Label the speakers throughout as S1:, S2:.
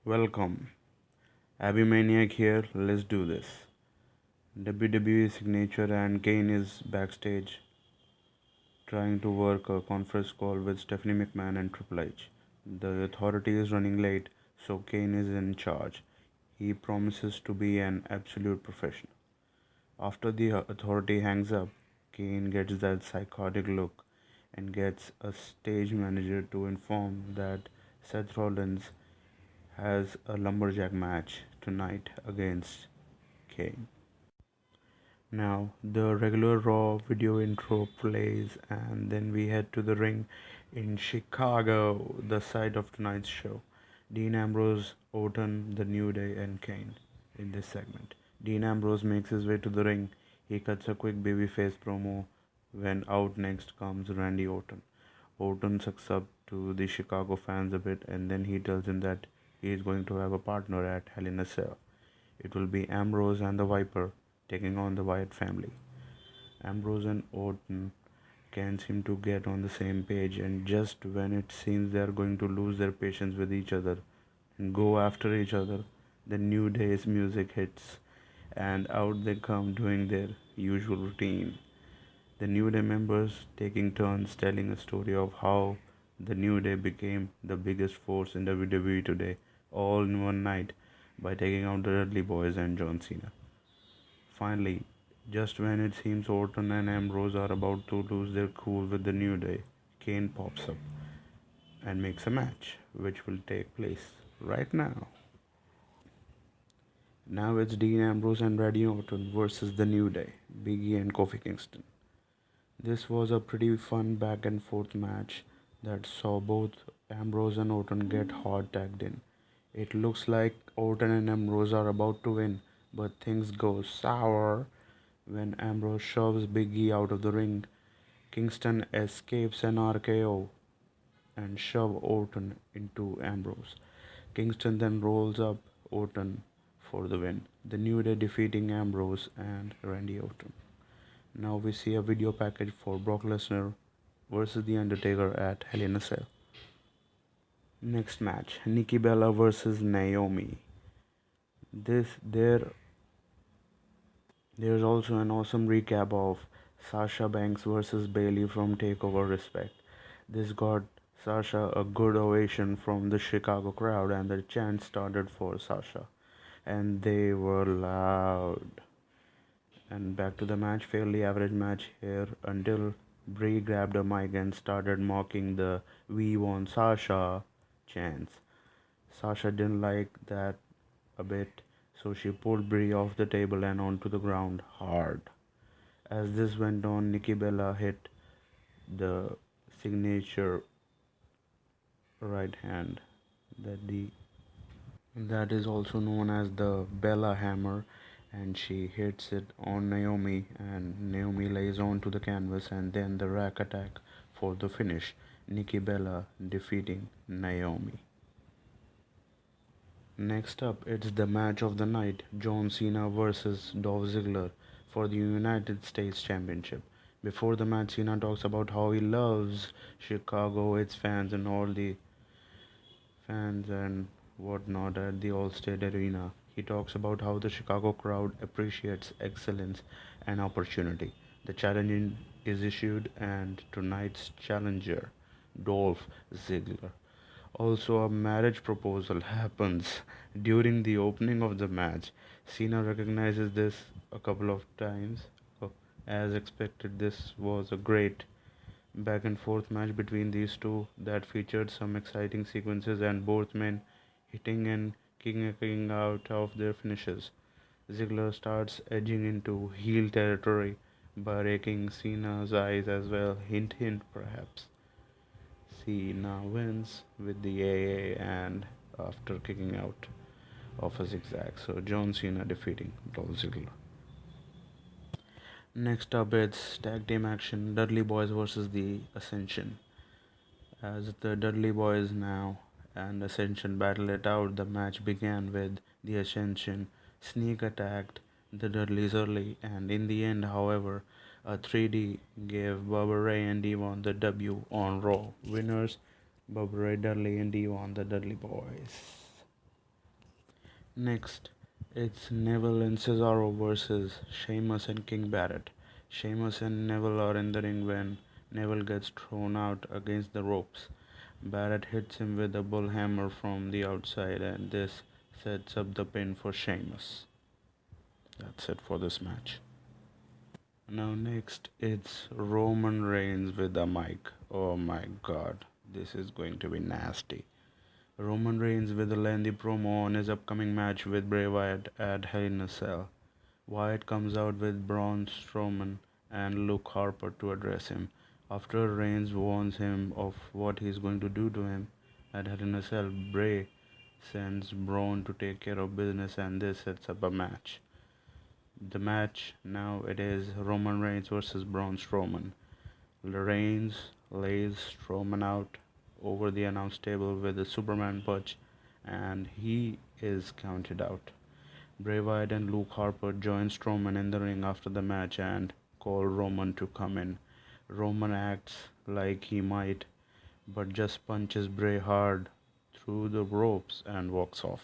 S1: Welcome. Abby Maniac here, let's do this. WWE signature and Kane is backstage trying to work a conference call with Stephanie McMahon and Triple H. The authority is running late, so Kane is in charge. He promises to be an absolute professional. After the authority hangs up, Kane gets that psychotic look and gets a stage manager to inform that Seth Rollins has a lumberjack match tonight against Kane. Now, the regular Raw video intro plays, and then we head to the ring in Chicago, the site of tonight's show. Dean Ambrose, Orton, The New Day, and Kane in this segment. Dean Ambrose makes his way to the ring. He cuts a quick babyface promo when out next comes Randy Orton. Orton sucks up to the Chicago fans a bit, and then he tells him that he is going to have a partner at Hell in a Cell. It will be Ambrose and the Viper taking on the Wyatt family. Ambrose and Orton can't seem to get on the same page, and just when it seems they are going to lose their patience with each other and go after each other, the New Day's music hits, and out they come doing their usual routine. The New Day members taking turns telling a story of how the New Day became the biggest force in WWE today, all in one night, by taking out the Dudley Boys and John Cena. Finally, just when it seems Orton and Ambrose are about to lose their cool with the New Day, Kane pops up and makes a match, which will take place right now. Now it's Dean Ambrose and Randy Orton versus the New Day, Big E and Kofi Kingston. This was a pretty fun back and forth match that saw both Ambrose and Orton get hard tagged in. It looks like Orton and Ambrose are about to win, but things go sour when Ambrose shoves Big E out of the ring. Kingston escapes an RKO and shoves Orton into Ambrose. Kingston then rolls up Orton for the win. The New Day defeating Ambrose and Randy Orton. Now we see a video package for Brock Lesnar versus The Undertaker at Hell in a Cell. Next match, Nikki Bella versus Naomi. There's also an awesome recap of Sasha Banks versus Bayley from Takeover Respect. This got Sasha a good ovation from the Chicago crowd, and the chant started for Sasha, and they were loud. And back to the match, fairly average match here until Brie grabbed a mic and started mocking the "We want Sasha" chants. Sasha didn't like that a bit, so she pulled Brie off the table and onto the ground hard. As this went on, Nikki Bella hit the signature right hand that is also known as the Bella Hammer, and she hits it on Naomi, and Naomi lays onto the canvas, and then the rack attack for the finish. Nikki Bella defeating Naomi. Next up, it's the match of the night, John Cena versus Dolph Ziggler for the United States Championship. Before the match, Cena talks about how he loves Chicago, its fans, and all the fans and whatnot at the Allstate Arena. He talks about how the Chicago crowd appreciates excellence and opportunity. The challenge is issued, and tonight's challenger, Dolph Ziggler. Also, a marriage proposal happens during the opening of the match. Cena recognizes this a couple of times. As expected, this was a great back and forth match between these two that featured some exciting sequences and both men hitting and kicking out of their finishes. Ziggler starts edging into heel territory by raking Cena's eyes as well. Hint, hint, perhaps. Cena wins with the AA and after kicking out of a zigzag. So John Cena defeating Dolph Ziggler. Next up, it's tag team action Dudley Boys versus the Ascension. As the Dudley Boys now and Ascension battle it out, the match began with the Ascension sneak attacked the Dudleys early, and in the end, however, a 3D gave Bubba Ray and Devon the W on Raw. Winners Bubba Ray Dudley and Devon the Dudley Boys. Next, it's Neville and Cesaro versus Sheamus and King Barrett. Sheamus and Neville are in the ring when Neville gets thrown out against the ropes. Barrett hits him with a bull hammer from the outside, and this sets up the pin for Sheamus. That's it for this match. Now, next, it's Roman Reigns with a mic. Oh my god, this is going to be nasty. Roman Reigns with a lengthy promo on his upcoming match with Bray Wyatt at Hell in a Cell. Wyatt comes out with Braun Strowman and Luke Harper to address him. After Reigns warns him of what he's going to do to him at Hell in a Cell, Bray sends Braun to take care of business, and this sets up a match. The match now it is Roman Reigns versus Braun Strowman. Reigns lays Strowman out over the announce table with a Superman punch, and he is counted out. Bray Wyatt and Luke Harper join Strowman in the ring after the match and call Roman to come in. Roman acts like he might, but just punches Bray hard through the ropes and walks off.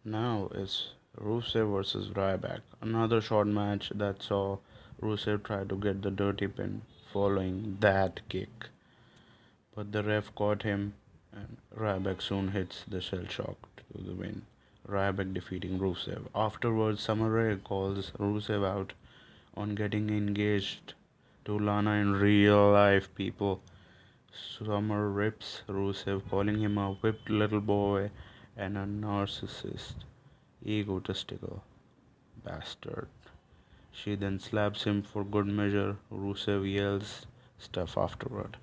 S1: Now is Rusev versus Ryback, another short match that saw Rusev try to get the dirty pin following that kick, but the ref caught him and Ryback soon hits the shell shock to the win. Ryback defeating Rusev. Afterwards, Summer Rae calls Rusev out on getting engaged to Lana in real life, people. Summer rips Rusev, calling him a whipped little boy and a narcissist, egotistical bastard. She then slaps him for good measure. Rusev yells stuff afterward.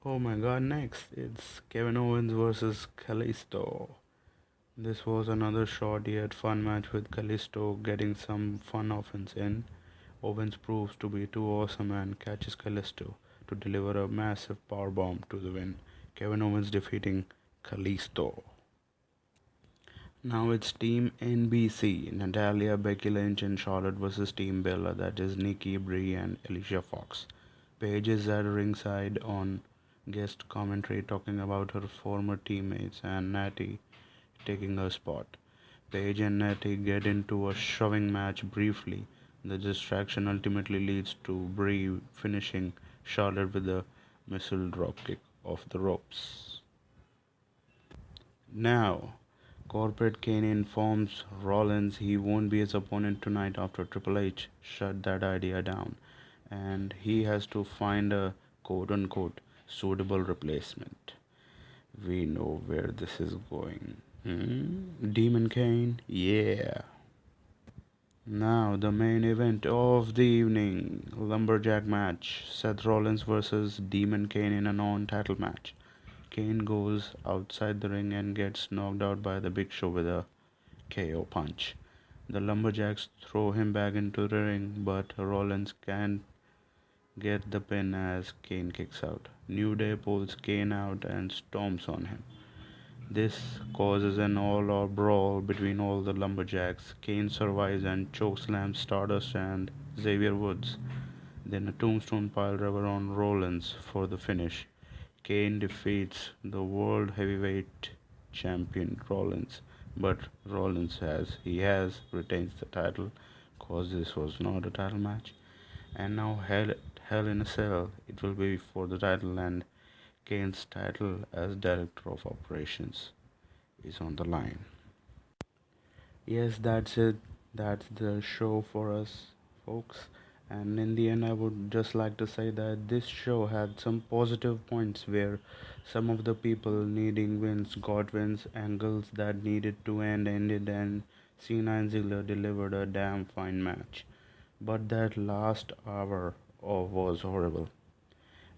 S1: Oh my god, next it's Kevin Owens versus Kalisto. This was another short yet fun match with Kalisto getting some fun offense in. Owens proves to be too awesome and catches Kalisto to deliver a massive powerbomb to the win. Kevin Owens defeating Kalisto. Now it's Team NBC, Natalia, Becky Lynch and Charlotte versus Team Bella, that is Nikki, Brie and Alicia Fox. Paige is at ringside on guest commentary talking about her former teammates and Natty taking her spot. Paige and Natty get into a shoving match briefly. The distraction ultimately leads to Brie finishing Charlotte with a missile dropkick off the ropes. Now, Corporate Kane informs Rollins he won't be his opponent tonight after Triple H shut that idea down, and he has to find a quote unquote suitable replacement. We know where this is going. Demon Kane? Yeah. Now, the main event of the evening, Lumberjack match. Seth Rollins versus Demon Kane in a non-title match. Kane goes outside the ring and gets knocked out by the Big Show with a KO punch. The Lumberjacks throw him back into the ring, but Rollins can't get the pin as Kane kicks out. New Day pulls Kane out and stomps on him. This causes an all-out brawl between all the Lumberjacks. Kane survives and chokeslams Stardust and Xavier Woods. Then a tombstone piledriver on Rollins for the finish. Kane defeats the World Heavyweight Champion Rollins, but Rollins retains the title cause this was not a title match. And now Hell in a Cell, it will be for the title, and Kane's title as Director of Operations is on the line. Yes, that's it. That's the show for us, folks. And in the end, I would just like to say that this show had some positive points where some of the people needing wins got wins, angles that needed to end ended, and Cena and Ziggler delivered a damn fine match. But that last hour was horrible.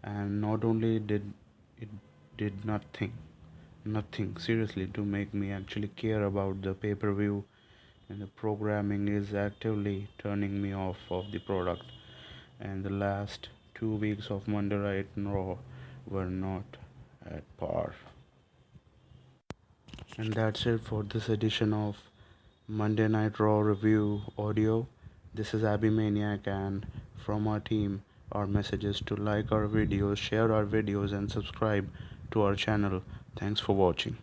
S1: And not only did it did nothing seriously to make me actually care about the pay-per-view, and the programming is actively turning me off of the product, and the last 2 weeks of Monday Night Raw were not at par. And that's it for this edition of Monday Night Raw review audio. This is Abby Maniac, and from our team, our message is to like our videos, share our videos, and subscribe to our channel. Thanks for watching.